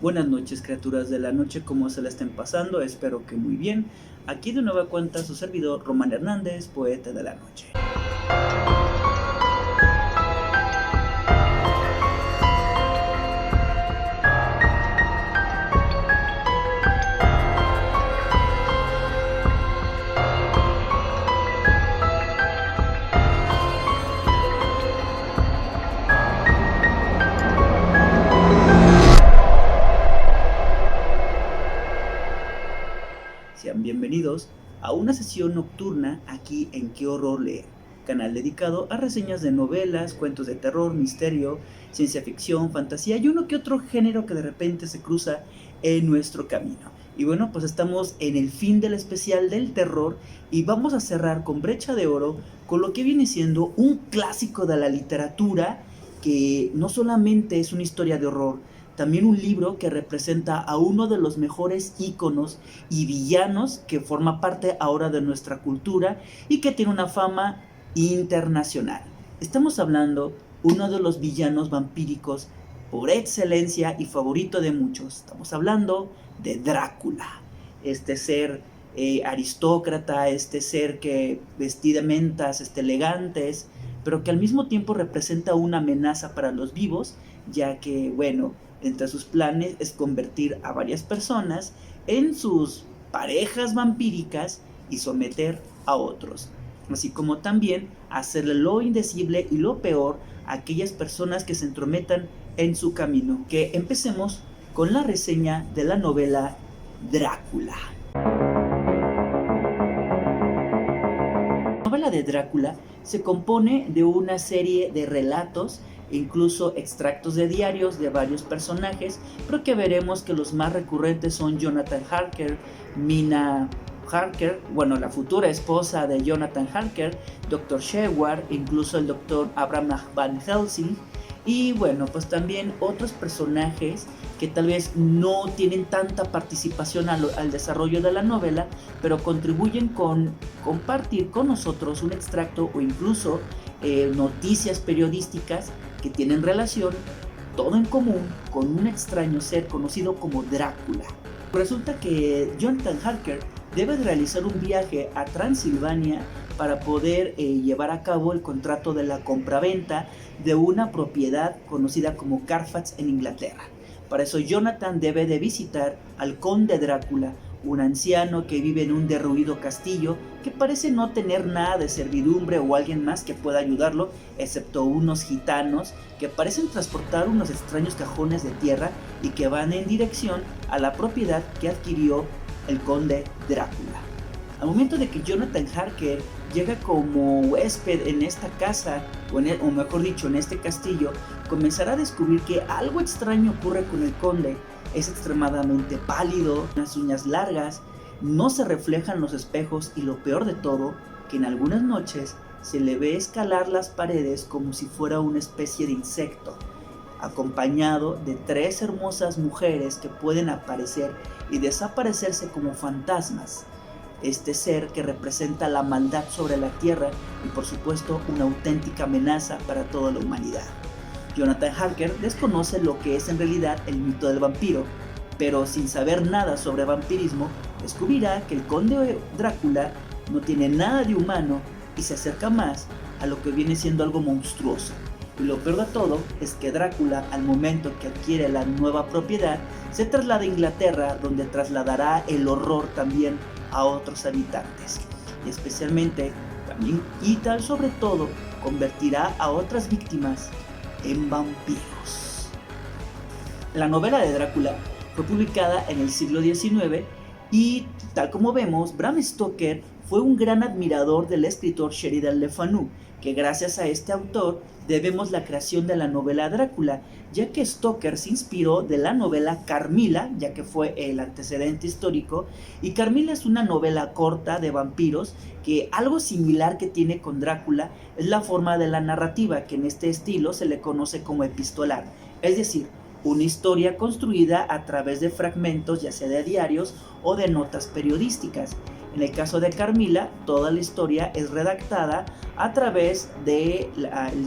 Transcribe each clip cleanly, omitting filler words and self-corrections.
Buenas noches, criaturas de la noche, ¿cómo se la estén pasando? Espero que muy bien. Aquí de nueva cuenta su servidor Román Hernández, poeta de la noche. Sean bienvenidos a una sesión nocturna aquí en Qué Horror Leer, canal dedicado a reseñas de novelas, cuentos de terror, misterio, ciencia ficción, fantasía y uno que otro género que de repente se cruza en nuestro camino. Y bueno, pues estamos en el fin del especial del terror y vamos a cerrar con broche de oro con lo que viene siendo un clásico de la literatura que no solamente es una historia de horror, también un libro que representa a uno de los mejores íconos y villanos que forma parte ahora de nuestra cultura y que tiene una fama internacional. Estamos hablando uno de los villanos vampíricos por excelencia y favorito de muchos. Estamos hablando de Drácula, este ser aristócrata, este ser que vestía mentas elegantes, pero que al mismo tiempo representa una amenaza para los vivos, ya que, bueno, entre sus planes es convertir a varias personas en sus parejas vampíricas y someter a otros, así como también hacerle lo indecible y lo peor a aquellas personas que se entrometan en su camino. Que empecemos con la reseña de la novela Drácula. La novela de Drácula se compone de una serie de relatos e incluso extractos de diarios de varios personajes, pero que veremos que los más recurrentes son Jonathan Harker, Mina Harker, bueno, la futura esposa de Jonathan Harker, Dr. Sheward, incluso el Dr. Abraham Van Helsing, y bueno, pues también otros personajes que tal vez no tienen tanta participación al desarrollo de la novela, pero contribuyen con compartir con nosotros un extracto o incluso noticias periodísticas que tienen relación, todo en común, con un extraño ser conocido como Drácula. Resulta que Jonathan Harker debe de realizar un viaje a Transilvania para poder llevar a cabo el contrato de la compraventa de una propiedad conocida como Carfax en Inglaterra. Para eso Jonathan debe de visitar al conde Drácula, un anciano que vive en un derruido castillo que parece no tener nada de servidumbre o alguien más que pueda ayudarlo, excepto unos gitanos que parecen transportar unos extraños cajones de tierra y que van en dirección a la propiedad que adquirió el conde Drácula. Al momento de que Jonathan Harker llega como huésped en esta casa, o mejor dicho, en este castillo, comenzará a descubrir que algo extraño ocurre con el conde. Es extremadamente pálido, las uñas largas, no se reflejan los espejos y lo peor de todo, que en algunas noches se le ve escalar las paredes como si fuera una especie de insecto, acompañado de 3 hermosas mujeres que pueden aparecer y desaparecerse como fantasmas. Este ser que representa la maldad sobre la tierra y por supuesto una auténtica amenaza para toda la humanidad. Jonathan Harker desconoce lo que es en realidad el mito del vampiro, pero sin saber nada sobre vampirismo, descubrirá que el conde Drácula no tiene nada de humano y se acerca más a lo que viene siendo algo monstruoso. Y lo peor de todo es que Drácula, al momento que adquiere la nueva propiedad, se traslada a Inglaterra, donde trasladará el horror también a otros habitantes, y especialmente también y tal sobre todo convertirá a otras víctimas en vampiros. La novela de Drácula fue publicada en el siglo XIX y tal como vemos, Bram Stoker fue un gran admirador del escritor Sheridan Le Fanu, que gracias a este autor debemos la creación de la novela Drácula, ya que Stoker se inspiró de la novela Carmilla, ya que fue el antecedente histórico, y Carmilla es una novela corta de vampiros que algo similar que tiene con Drácula es la forma de la narrativa, que en este estilo se le conoce como epistolar, es decir, una historia construida a través de fragmentos ya sea de diarios o de notas periodísticas. En el caso de Carmilla, toda la historia es redactada a través del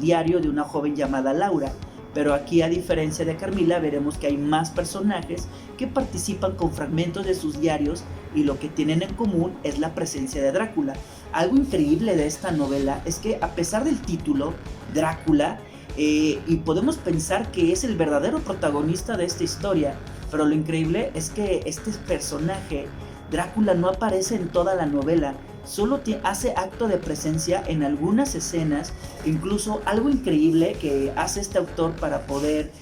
diario de una joven llamada Laura, pero aquí, a diferencia de Carmila, veremos que hay más personajes que participan con fragmentos de sus diarios, y lo que tienen en común es la presencia de Drácula. Algo increíble de esta novela es que, a pesar del título, Drácula, y podemos pensar que es el verdadero protagonista de esta historia, pero lo increíble es que este personaje, Drácula, no aparece en toda la novela, solo hace acto de presencia en algunas escenas. Incluso algo increíble que hace este autor para poder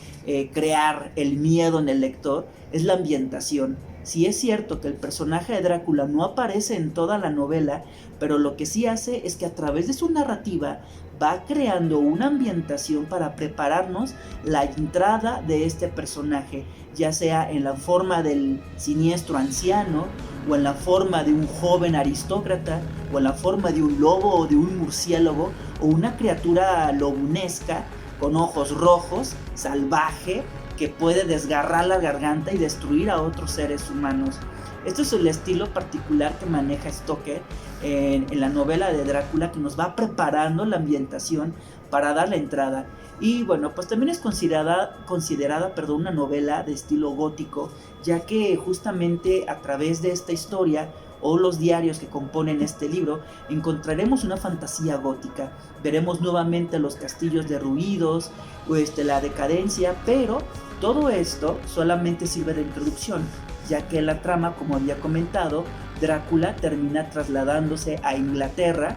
crear el miedo en el lector es la ambientación. Sí es cierto que el personaje de Drácula no aparece en toda la novela, pero lo que sí hace es que a través de su narrativa va creando una ambientación para prepararnos la entrada de este personaje, ya sea en la forma del siniestro anciano, o en la forma de un joven aristócrata, o en la forma de un lobo o de un murciélago, o una criatura lobunesca con ojos rojos, salvaje, que puede desgarrar la garganta y destruir a otros seres humanos. Este es el estilo particular que maneja Stoker en la novela de Drácula, que nos va preparando la ambientación para dar la entrada. Y bueno, pues también es considerada una novela de estilo gótico, ya que justamente a través de esta historia o los diarios que componen este libro encontraremos una fantasía gótica. Veremos nuevamente los castillos derruidos, la decadencia, pero todo esto solamente sirve de introducción, ya que la trama, como había comentado, Drácula termina trasladándose a Inglaterra,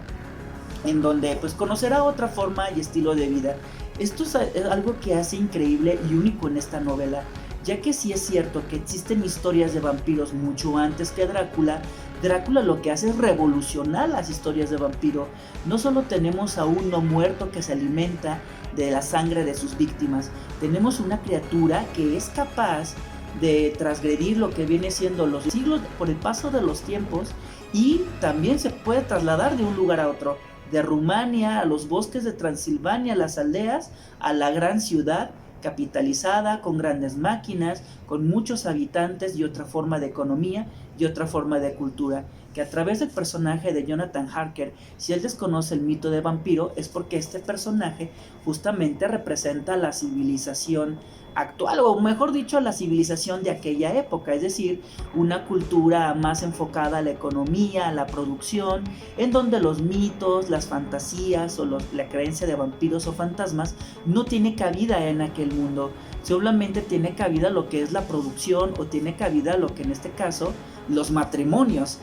en donde pues conocerá otra forma y estilo de vida. Esto es algo que hace increíble y único en esta novela, ya que sí es cierto que existen historias de vampiros mucho antes que Drácula. Drácula lo que hace es revolucionar las historias de vampiro. No solo tenemos a un no muerto que se alimenta de la sangre de sus víctimas, tenemos una criatura que es capaz de transgredir lo que viene siendo los siglos por el paso de los tiempos, y también se puede trasladar de un lugar a otro, de Rumania a los bosques de Transilvania, a las aldeas, a la gran ciudad capitalizada, con grandes máquinas, con muchos habitantes y otra forma de economía y otra forma de cultura, que a través del personaje de Jonathan Harker, si él desconoce el mito de vampiro, es porque este personaje justamente representa la civilización actual, o mejor dicho, la civilización de aquella época, es decir, una cultura más enfocada a la economía, a la producción, en donde los mitos, las fantasías o la creencia de vampiros o fantasmas no tiene cabida en aquel mundo. Solamente tiene cabida lo que es la producción, o tiene cabida lo que en este caso los matrimonios.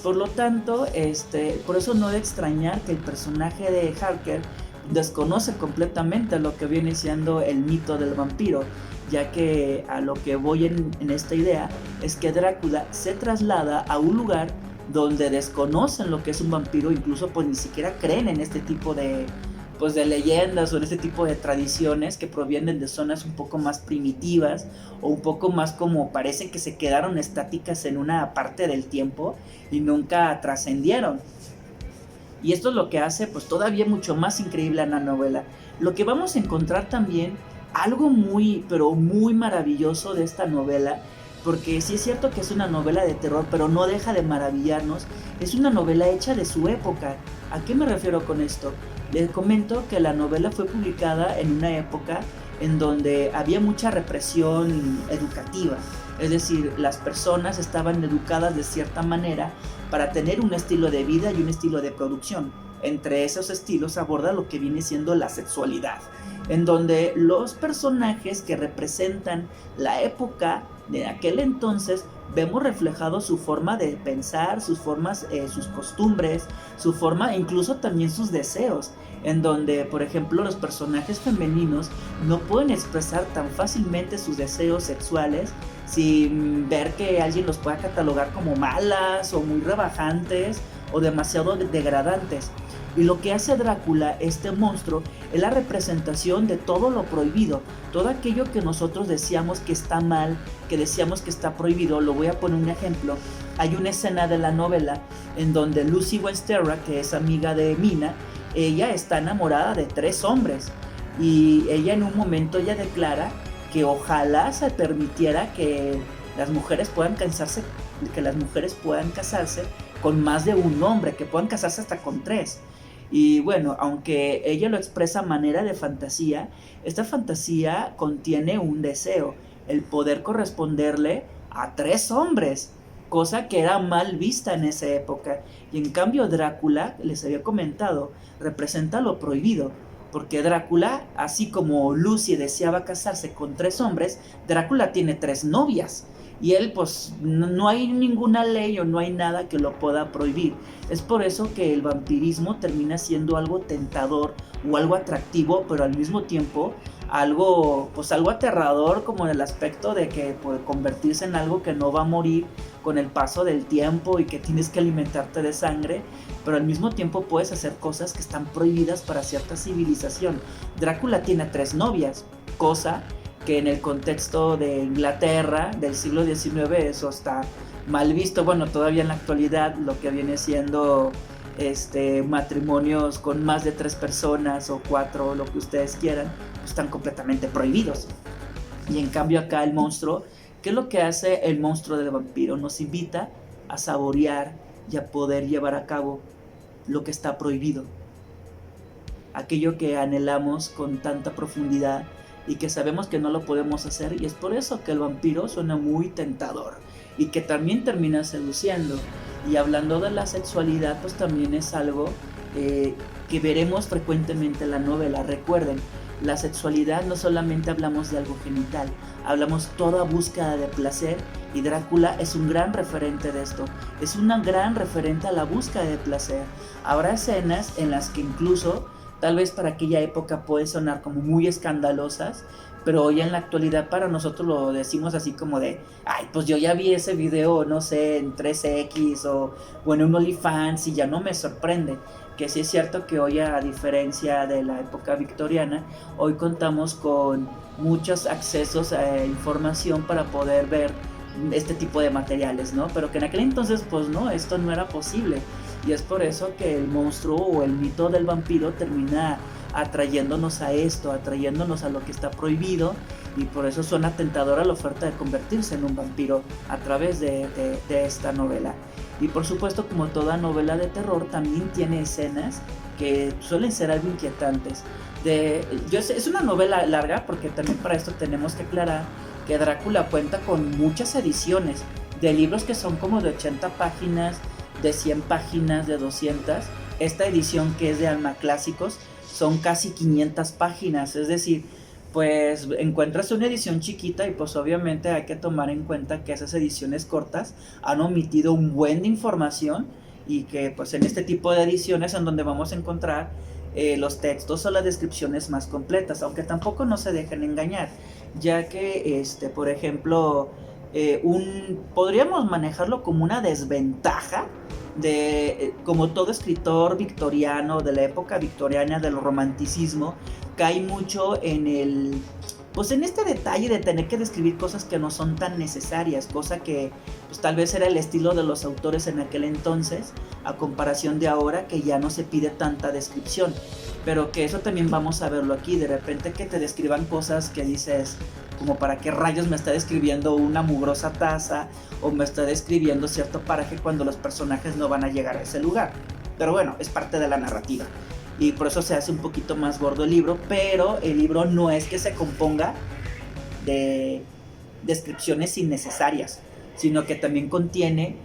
Por lo tanto, por eso no de extrañar que el personaje de Harker desconoce completamente lo que viene siendo el mito del vampiro, ya que a lo que voy en esta idea es que Drácula se traslada a un lugar donde desconocen lo que es un vampiro, incluso pues ni siquiera creen en este tipo de leyendas o en este tipo de tradiciones que provienen de zonas un poco más primitivas, o un poco más como parecen que se quedaron estáticas en una parte del tiempo y nunca trascendieron. Y esto es lo que hace pues todavía mucho más increíble a la novela. Lo que vamos a encontrar también, algo muy, pero muy maravilloso de esta novela, porque sí es cierto que es una novela de terror, pero no deja de maravillarnos, es una novela hecha de su época. ¿A qué me refiero con esto? Les comento que la novela fue publicada en una época en donde había mucha represión educativa, es decir, las personas estaban educadas de cierta manera para tener un estilo de vida y un estilo de producción. Entre esos estilos aborda lo que viene siendo la sexualidad, en donde los personajes que representan la época de aquel entonces vemos reflejado su forma de pensar, sus formas, sus costumbres, su forma e incluso también sus deseos, en donde por ejemplo los personajes femeninos no pueden expresar tan fácilmente sus deseos sexuales sin ver que alguien los pueda catalogar como malas o muy rebajantes o demasiado degradantes. Y lo que hace Drácula, este monstruo, es la representación de todo lo prohibido, todo aquello que nosotros decíamos que está mal, que decíamos que está prohibido. Lo voy a poner un ejemplo. Hay una escena de la novela en donde Lucy Westenra, que es amiga de Mina, ella está enamorada de 3 hombres, y ella en un momento ella declara que ojalá se permitiera que las mujeres puedan casarse, con más de un hombre, que puedan casarse hasta con 3. Y bueno, aunque ella lo expresa a manera de fantasía, esta fantasía contiene un deseo, el poder corresponderle a 3 hombres, cosa que era mal vista en esa época. Y en cambio Drácula, les había comentado, representa lo prohibido, porque Drácula, así como Lucy deseaba casarse con 3 hombres, Drácula tiene 3 novias. Y él, pues, no hay ninguna ley o no hay nada que lo pueda prohibir. Es por eso que el vampirismo termina siendo algo tentador o algo atractivo, pero al mismo tiempo algo, pues algo aterrador, como en el aspecto de que puede convertirse en algo que no va a morir con el paso del tiempo y que tienes que alimentarte de sangre, pero al mismo tiempo puedes hacer cosas que están prohibidas para cierta civilización. Drácula tiene 3 novias, cosa que en el contexto de Inglaterra del siglo XIX eso está mal visto. Bueno, todavía en la actualidad lo que viene siendo matrimonios con más de 3 personas o 4, lo que ustedes quieran, pues están completamente prohibidos. Y en cambio acá el monstruo, ¿qué es lo que hace el monstruo del vampiro? Nos invita a saborear y a poder llevar a cabo lo que está prohibido, aquello que anhelamos con tanta profundidad y que sabemos que no lo podemos hacer, y es por eso que el vampiro suena muy tentador y que también termina seduciendo. Y hablando de la sexualidad, pues también es algo que veremos frecuentemente en la novela. Recuerden, la sexualidad no solamente hablamos de algo genital, hablamos toda búsqueda de placer, y Drácula es un gran referente de esto, es una gran referente a la búsqueda de placer. Habrá escenas en las que incluso, tal vez para aquella época pueden sonar como muy escandalosas, pero hoy en la actualidad para nosotros lo decimos así como de, ay, pues yo ya vi ese video, no sé, en 3X o en un OnlyFans y ya no me sorprende. Que sí es cierto que hoy, a diferencia de la época victoriana, hoy contamos con muchos accesos a información para poder ver este tipo de materiales, ¿no? Pero que en aquel entonces, pues no, esto no era posible. Y es por eso que el monstruo o el mito del vampiro termina atrayéndonos a esto, atrayéndonos a lo que está prohibido, y por eso suena tentadora la oferta de convertirse en un vampiro a través de esta novela. Y por supuesto, como toda novela de terror, también tiene escenas que suelen ser algo inquietantes. Es una novela larga, porque también para esto tenemos que aclarar que Drácula cuenta con muchas ediciones de libros que son como de 80 páginas, de 100 páginas, de 200. Esta edición, que es de Alma Clásicos, son casi 500 páginas, es decir, pues encuentras una edición chiquita, y pues obviamente hay que tomar en cuenta que esas ediciones cortas han omitido un buen de información, y que pues en este tipo de ediciones en donde vamos a encontrar los textos o las descripciones más completas, aunque tampoco no se dejen engañar, ya que por ejemplo, podríamos manejarlo como una desventaja de, como todo escritor victoriano de la época victoriana del romanticismo, cae mucho pues en este detalle de tener que describir cosas que no son tan necesarias, cosa que pues tal vez era el estilo de los autores en aquel entonces, a comparación de ahora, que ya no se pide tanta descripción. Pero que eso también vamos a verlo aquí, de repente que te describan cosas que dices, como para qué rayos me está describiendo una mugrosa taza, o me está describiendo cierto paraje cuando los personajes no van a llegar a ese lugar. Pero bueno, es parte de la narrativa, y por eso se hace un poquito más gordo el libro, pero el libro no es que se componga de descripciones innecesarias, sino que también contiene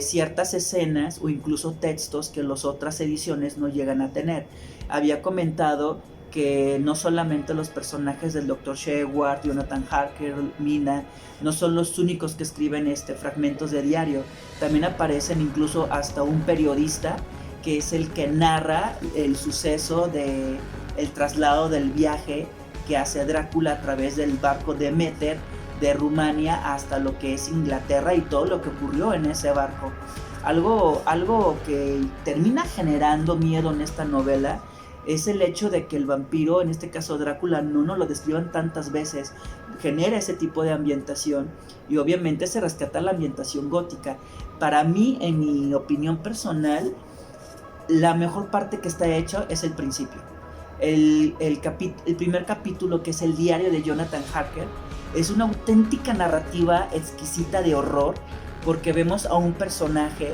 ciertas escenas o incluso textos que las otras ediciones no llegan a tener. Había comentado que no solamente los personajes del Dr. Sheward, Jonathan Harker, Mina, no son los únicos que escriben fragmentos de diario. También aparecen incluso hasta un periodista, que es el que narra el suceso de el traslado del viaje que hace Drácula a través del barco Demeter de Rumania hasta lo que es Inglaterra, y todo lo que ocurrió en ese barco. Algo que termina generando miedo en esta novela es el hecho de que el vampiro, en este caso Drácula, no nos lo describan tantas veces. Genera ese tipo de ambientación, y obviamente se rescata la ambientación gótica. Para mí, en mi opinión personal, la mejor parte que está hecha es el principio. El primer capítulo, que es el diario de Jonathan Harker, es una auténtica narrativa exquisita de horror, porque vemos a un personaje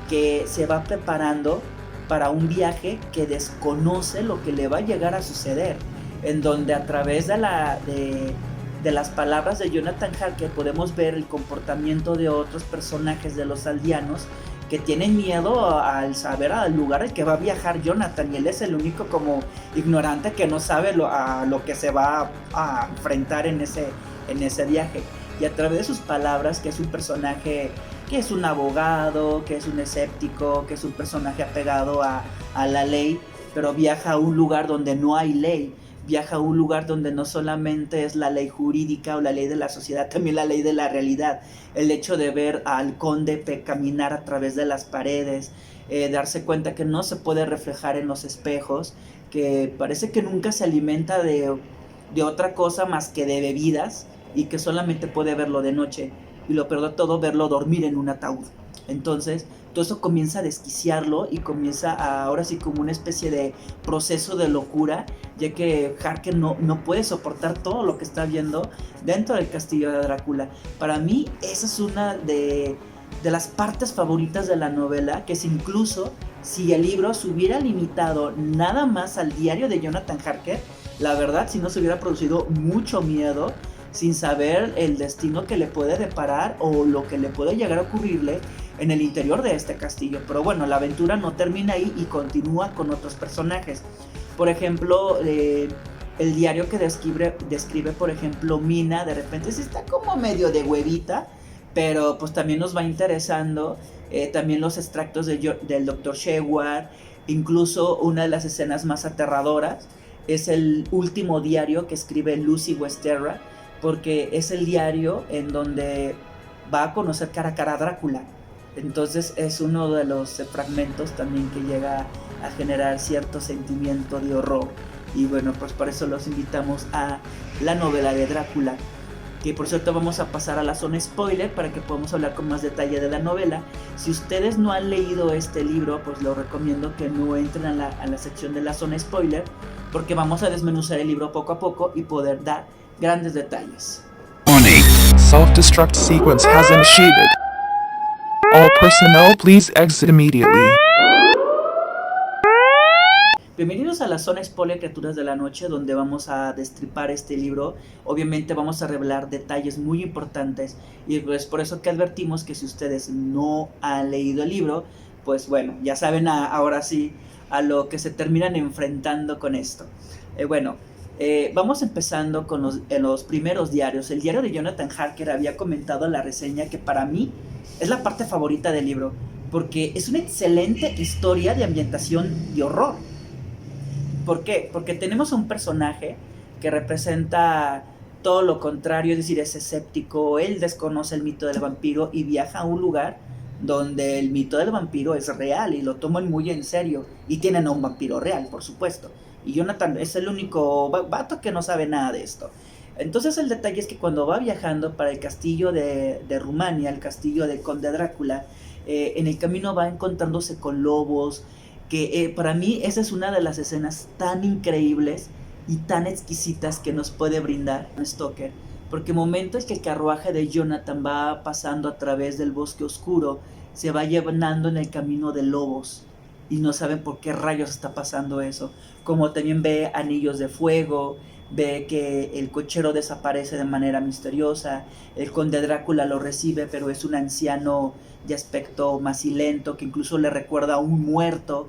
que se va preparando para un viaje que desconoce lo que le va a llegar a suceder, en donde a través de las palabras de Jonathan Harker podemos ver el comportamiento de otros personajes de los aldeanos que tienen miedo al saber al lugar al que va a viajar Jonathan, y él es el único como ignorante que no sabe a lo que se va a enfrentar en ese viaje. Y a través de sus palabras, que es un personaje que es un abogado, que es un escéptico, que es un personaje apegado a la ley, pero viaja a un lugar donde no hay ley, viaja a un lugar donde no solamente es la ley jurídica o la ley de la sociedad, también la ley de la realidad. El hecho de ver al conde caminar a través de las paredes, darse cuenta que no se puede reflejar en los espejos, que parece que nunca se alimenta de otra cosa más que de bebidas, y que solamente puede verlo de noche, y lo peor de todo, verlo dormir en un ataúd. Entonces todo eso comienza a desquiciarlo y comienza ahora sí como una especie de proceso de locura, ya que Harker no puede soportar todo lo que está viendo dentro del castillo de Drácula. Para mí esa es una de las partes favoritas de la novela, que es incluso si el libro se hubiera limitado nada más al diario de Jonathan Harker, la verdad si no se hubiera producido mucho miedo, sin saber el destino que le puede deparar o lo que le puede llegar a ocurrirle en el interior de este castillo. Pero bueno, la aventura no termina ahí y continúa con otros personajes. Por ejemplo, el diario que describe, por ejemplo, Mina, de repente sí está como medio de huevita, pero pues también nos va interesando. También los extractos del Dr. Sheward, incluso una de las escenas más aterradoras es el último diario que escribe Lucy Westerra, porque es el diario en donde va a conocer cara a cara a Drácula. Entonces es uno de los fragmentos también que llega a generar cierto sentimiento de horror. Y bueno, pues por eso los invitamos a la novela de Drácula, que por cierto vamos a pasar a la zona spoiler para que podamos hablar con más detalle de la novela. Si ustedes no han leído este libro, pues les recomiendo que no entren a la sección de la zona spoiler, porque vamos a desmenuzar el libro poco a poco y poder dar grandes detalles. Warning. Self-destruct sequence has initiated. All personnel please exit immediately. Bienvenidos a la zona spoiler, criaturas de la noche, donde vamos a destripar este libro. Obviamente vamos a revelar detalles muy importantes, y pues por eso que advertimos que si ustedes no han leído el libro, pues bueno, ya saben ahora sí a lo que se terminan enfrentando con esto. Vamos empezando con los primeros diarios. El diario de Jonathan Harker había comentado en la reseña que para mí es la parte favorita del libro, porque es una excelente historia de ambientación y horror. ¿Por qué? Porque tenemos a un personaje que representa todo lo contrario, es decir, es escéptico, él desconoce el mito del vampiro y viaja a un lugar donde el mito del vampiro es real y lo toman muy en serio, y tienen a un vampiro real, por supuesto. Y Jonathan es el único vato que no sabe nada de esto. Entonces el detalle es que cuando va viajando para el castillo de Rumania, el castillo del conde Drácula, en el camino va encontrándose con lobos, que para mí esa es una de las escenas tan increíbles y tan exquisitas que nos puede brindar Stoker. Porque momentos que el carruaje de Jonathan va pasando a través del bosque oscuro, se va llenando en el camino de lobos, y no saben por qué rayos está pasando eso. Como también ve anillos de fuego, ve que el cochero desaparece de manera misteriosa, el conde Drácula lo recibe, pero es un anciano de aspecto macilento que incluso le recuerda a un muerto,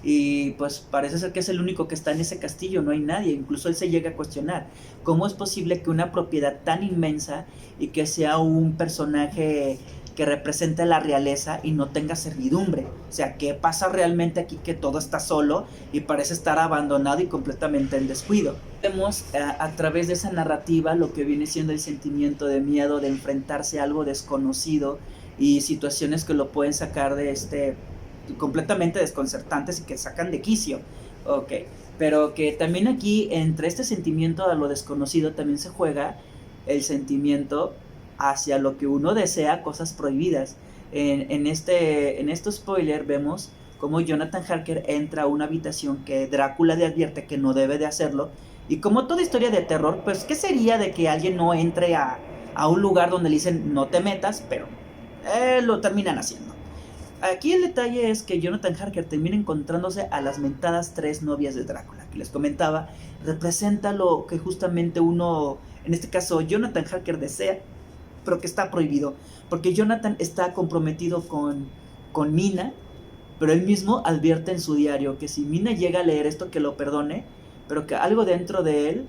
y pues parece ser que es el único que está en ese castillo, no hay nadie. Incluso él se llega a cuestionar cómo es posible que una propiedad tan inmensa y que sea un personaje que representa la realeza y no tenga servidumbre. O sea, ¿qué pasa realmente aquí que todo está solo y parece estar abandonado y completamente en descuido? Vemos a través de esa narrativa lo que viene siendo el sentimiento de miedo, de enfrentarse a algo desconocido, y situaciones que lo pueden sacar de completamente desconcertantes y que sacan de quicio. Ok, pero que también aquí entre este sentimiento a lo desconocido también se juega el sentimiento hacia lo que uno desea, cosas prohibidas. En este spoiler vemos cómo Jonathan Harker entra a una habitación que Drácula le advierte que no debe de hacerlo, y como toda historia de terror, pues ¿qué sería de que alguien no entre a un lugar donde le dicen no te metas? Pero lo terminan haciendo. Aquí el detalle es que Jonathan Harker termina encontrándose a las mentadas tres novias de Drácula, que les comentaba, representa lo que justamente uno, en este caso Jonathan Harker desea, pero que está prohibido, porque Jonathan está comprometido con Mina, pero él mismo advierte en su diario que si Mina llega a leer esto que lo perdone, pero que algo dentro de él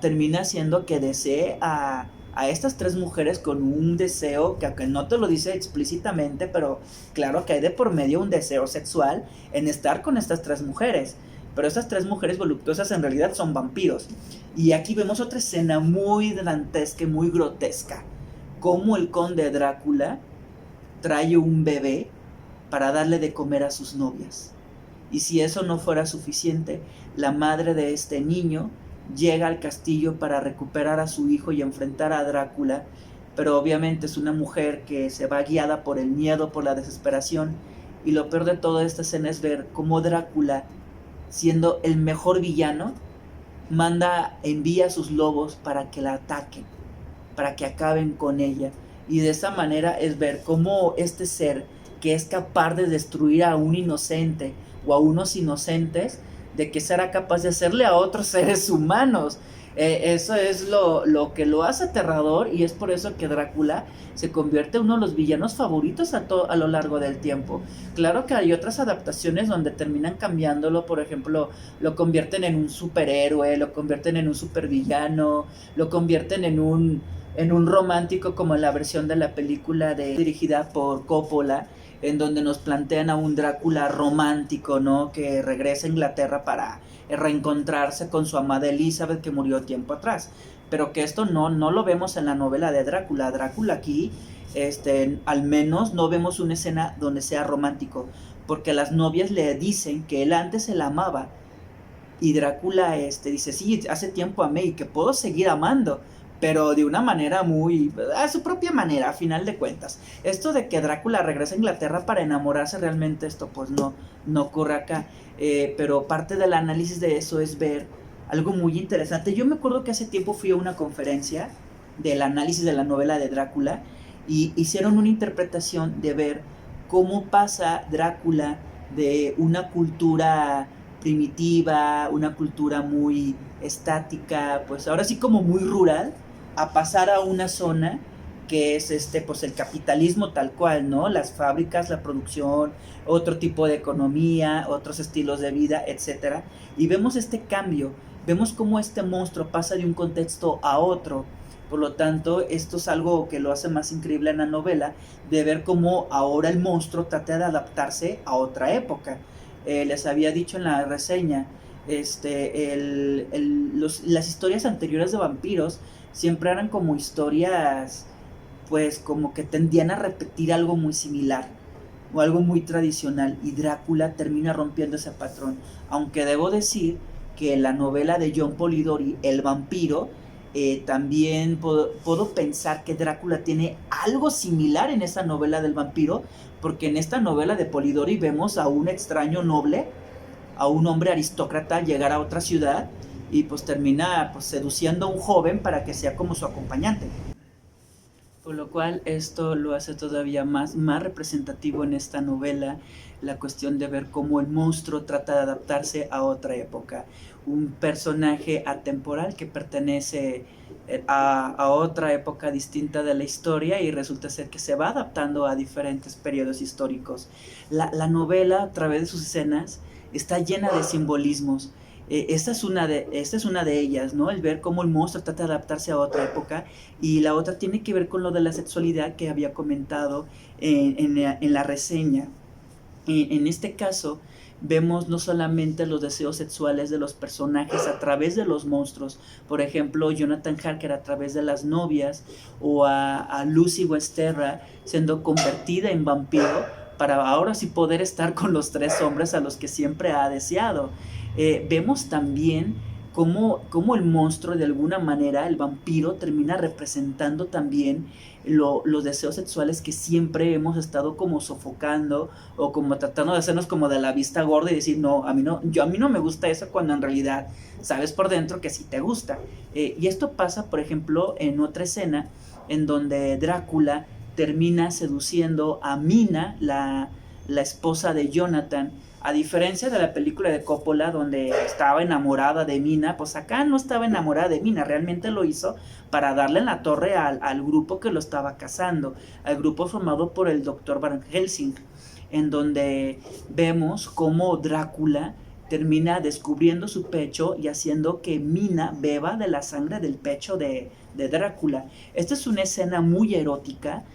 termina haciendo que desee a estas tres mujeres con un deseo que aunque no te lo dice explícitamente, pero claro que hay de por medio un deseo sexual en estar con estas tres mujeres. Pero estas tres mujeres voluptuosas en realidad son vampiros. Y aquí vemos otra escena muy dantesca y muy grotesca. Cómo el conde Drácula trae un bebé para darle de comer a sus novias. Y si eso no fuera suficiente, la madre de este niño llega al castillo para recuperar a su hijo y enfrentar a Drácula, pero obviamente es una mujer que se va guiada por el miedo, por la desesperación, y lo peor de toda esta escena es ver cómo Drácula, siendo el mejor villano, envía a sus lobos para que la ataquen, para que acaben con ella, y de esa manera es ver cómo este ser que es capaz de destruir a un inocente o a unos inocentes, de que será capaz de hacerle a otros seres humanos. Eso es lo que lo hace aterrador, y es por eso que Drácula se convierte en uno de los villanos favoritos a lo largo del tiempo. Claro que hay otras adaptaciones donde terminan cambiándolo, por ejemplo, lo convierten en un superhéroe, lo convierten en un supervillano, lo convierten en un romántico, como en la versión de la película dirigida por Coppola, en donde nos plantean a un Drácula romántico, ¿no? Que regresa a Inglaterra para reencontrarse con su amada Elizabeth, que murió tiempo atrás. Pero que esto no lo vemos en la novela de Drácula. Drácula aquí, al menos no vemos una escena donde sea romántico, porque las novias le dicen que él antes se la amaba, y Drácula dice, sí, hace tiempo amé y que puedo seguir amando, pero de una manera muy, a su propia manera, a final de cuentas. Esto de que Drácula regresa a Inglaterra para enamorarse, realmente esto pues no ocurre acá. Pero parte del análisis de eso es ver algo muy interesante. Yo me acuerdo que hace tiempo fui a una conferencia del análisis de la novela de Drácula, y hicieron una interpretación de ver cómo pasa Drácula de una cultura primitiva, una cultura muy estática, pues ahora sí como muy rural, a pasar a una zona que es pues el capitalismo tal cual, ¿no? Las fábricas, la producción, otro tipo de economía, otros estilos de vida, etcétera. Y vemos este cambio, vemos cómo este monstruo pasa de un contexto a otro. Por lo tanto, esto es algo que lo hace más increíble en la novela, de ver cómo ahora el monstruo trata de adaptarse a otra época. Les había dicho en la reseña, las historias anteriores de vampiros siempre eran como historias, pues como que tendían a repetir algo muy similar o algo muy tradicional, y Drácula termina rompiendo ese patrón. Aunque debo decir que la novela de John Polidori, El vampiro, también puedo pensar que Drácula tiene algo similar en esa novela del vampiro, porque en esta novela de Polidori vemos a un extraño noble, a un hombre aristócrata, llegar a otra ciudad y pues termina pues seduciendo a un joven para que sea como su acompañante. Por lo cual esto lo hace todavía más representativo en esta novela, la cuestión de ver cómo el monstruo trata de adaptarse a otra época. Un personaje atemporal que pertenece a otra época distinta de la historia, y resulta ser que se va adaptando a diferentes periodos históricos. La novela, a través de sus escenas, está llena de simbolismos. Esta es una de ellas, ¿no? El ver cómo el monstruo trata de adaptarse a otra época, y la otra tiene que ver con lo de la sexualidad que había comentado en la reseña. En este caso, vemos no solamente los deseos sexuales de los personajes a través de los monstruos, por ejemplo, Jonathan Harker a través de las novias, o a Lucy Westerra siendo convertida en vampiro para ahora sí poder estar con los tres hombres a los que siempre ha deseado. Vemos también cómo el monstruo, de alguna manera, el vampiro, termina representando también los deseos sexuales que siempre hemos estado como sofocando, o como tratando de hacernos como de la vista gorda y decir, no, a mí no me gusta eso, cuando en realidad sabes por dentro que sí te gusta. Y esto pasa, por ejemplo, en otra escena en donde Drácula termina seduciendo a Mina, la esposa de Jonathan. A diferencia de la película de Coppola, donde estaba enamorada de Mina, pues acá no estaba enamorada de Mina, realmente lo hizo para darle en la torre al grupo que lo estaba cazando, al grupo formado por el Dr. Van Helsing, en donde vemos cómo Drácula termina descubriendo su pecho y haciendo que Mina beba de la sangre del pecho de Drácula. Esta es una escena muy erótica,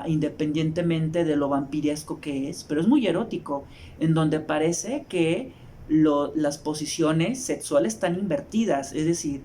independientemente de lo vampiresco que es, pero es muy erótico, en donde parece que las posiciones sexuales están invertidas, es decir,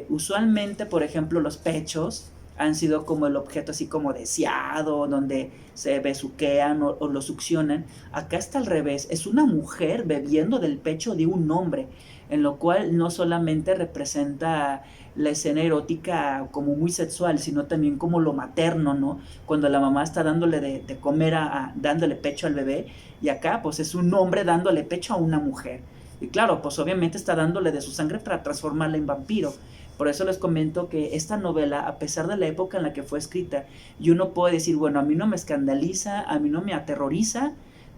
usualmente, por ejemplo, los pechos han sido como el objeto así como deseado, donde se besuquean o lo succionan. Acá está al revés, es una mujer bebiendo del pecho de un hombre, en lo cual no solamente representa la escena erótica como muy sexual, sino también como lo materno, ¿no? Cuando la mamá está dándole de comer, dándole pecho al bebé, y acá pues es un hombre dándole pecho a una mujer. Y claro, pues obviamente está dándole de su sangre para transformarla en vampiro. Por eso les comento que esta novela, a pesar de la época en la que fue escrita, y uno puede decir, bueno, a mí no me escandaliza, a mí no me aterroriza,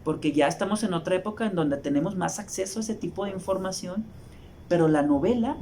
porque ya estamos en otra época en donde tenemos más acceso a ese tipo de información, pero la novela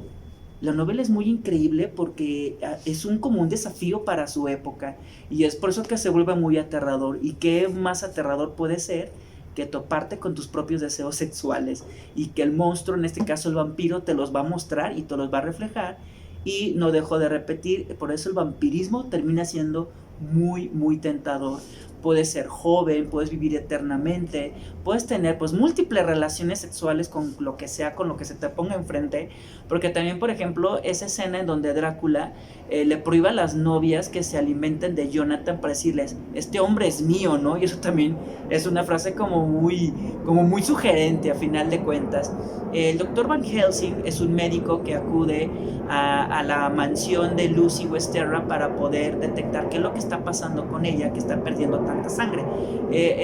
es muy increíble porque es como un desafío para su época, y es por eso que se vuelve muy aterrador. ¿Y qué más aterrador puede ser que toparte con tus propios deseos sexuales, y que el monstruo, en este caso el vampiro, te los va a mostrar y te los va a reflejar? Y no dejo de repetir, por eso el vampirismo termina siendo muy, muy tentador. Puedes ser joven, puedes vivir eternamente, puedes tener pues múltiples relaciones sexuales con lo que sea, con lo que se te ponga enfrente, porque también, por ejemplo, esa escena en donde Drácula le prohíbe a las novias que se alimenten de Jonathan para decirles, este hombre es mío, ¿no? Y eso también es una frase como muy sugerente a final de cuentas. El Dr. Van Helsing es un médico que acude a la mansión de Lucy Westerra para poder detectar qué es lo que está pasando con ella, que está perdiendo tanta sangre.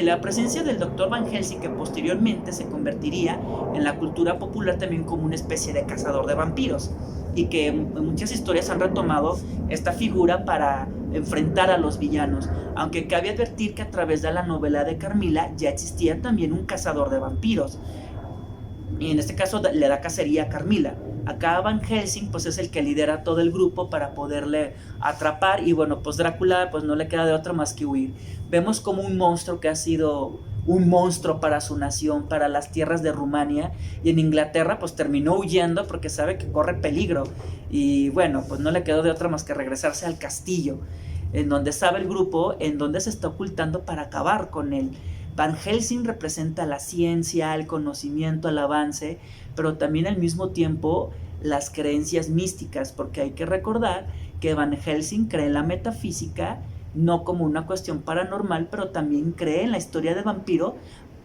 La presencia del Dr. Van Helsing, que posteriormente se convertiría en la cultura popular también como una especie de cazador de vampiros, y que muchas historias han retomado esta figura para enfrentar a los villanos, aunque cabe advertir que a través de la novela de Carmilla ya existía también un cazador de vampiros, y en este caso le da cacería a Carmilla. Acá Van Helsing pues es el que lidera todo el grupo para poderle atrapar, y bueno, pues Drácula pues no le queda de otra más que huir. Vemos como un monstruo que ha sido un monstruo para su nación, para las tierras de Rumania y en Inglaterra, pues terminó huyendo porque sabe que corre peligro, y bueno, pues no le quedó de otra más que regresarse al castillo, en donde sabe el grupo en donde se está ocultando para acabar con él. Van Helsing representa la ciencia, el conocimiento, el avance, pero también al mismo tiempo las creencias místicas, porque hay que recordar que Van Helsing cree en la metafísica, no como una cuestión paranormal, pero también cree en la historia de vampiro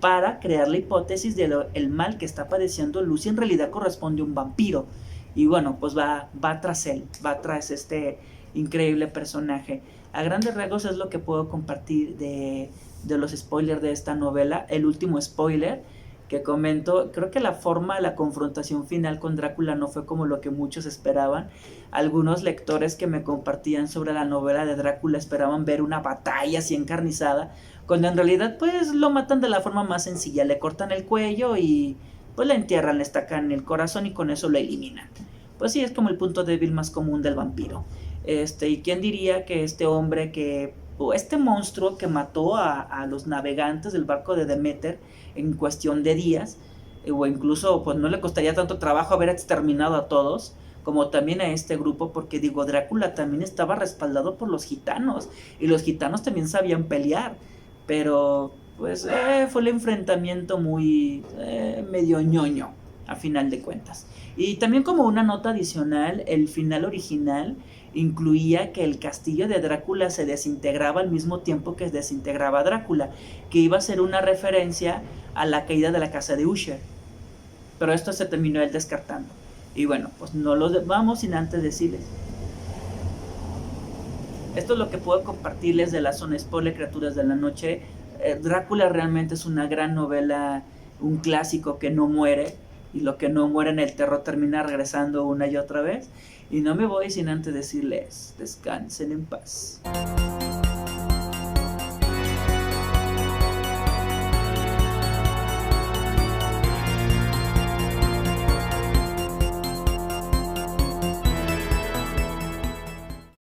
para crear la hipótesis de el mal que está padeciendo Lucy en realidad corresponde a un vampiro. Y bueno, pues va tras él, va tras este increíble personaje. A grandes rasgos es lo que puedo compartir de los spoilers de esta novela. El último spoiler que comento, creo que la confrontación final con Drácula no fue como lo que muchos esperaban. Algunos lectores que me compartían sobre la novela de Drácula esperaban ver una batalla así encarnizada, cuando en realidad pues lo matan de la forma más sencilla, le cortan el cuello y pues le entierran, le estacan el corazón y con eso lo eliminan. Pues sí, es como el punto débil más común del vampiro. Y quién diría que este hombre o este monstruo que mató a los navegantes del barco de Demeter en cuestión de días, o incluso pues no le costaría tanto trabajo haber exterminado a todos, como también a este grupo, porque digo, Drácula también estaba respaldado por los gitanos, y los gitanos también sabían pelear, pero pues fue el enfrentamiento muy medio ñoño a final de cuentas. Y también como una nota adicional, el final original incluía que el castillo de Drácula se desintegraba al mismo tiempo que desintegraba Drácula, que iba a ser una referencia a la caída de la casa de Usher, pero esto se terminó él descartando. Y bueno, pues no lo vamos sin antes decirles, esto es lo que puedo compartirles de la zona spoiler, criaturas de la noche. Drácula realmente es una gran novela, un clásico que no muere, y lo que no muere en el terror termina regresando una y otra vez. Y no me voy sin antes decirles, descansen en paz.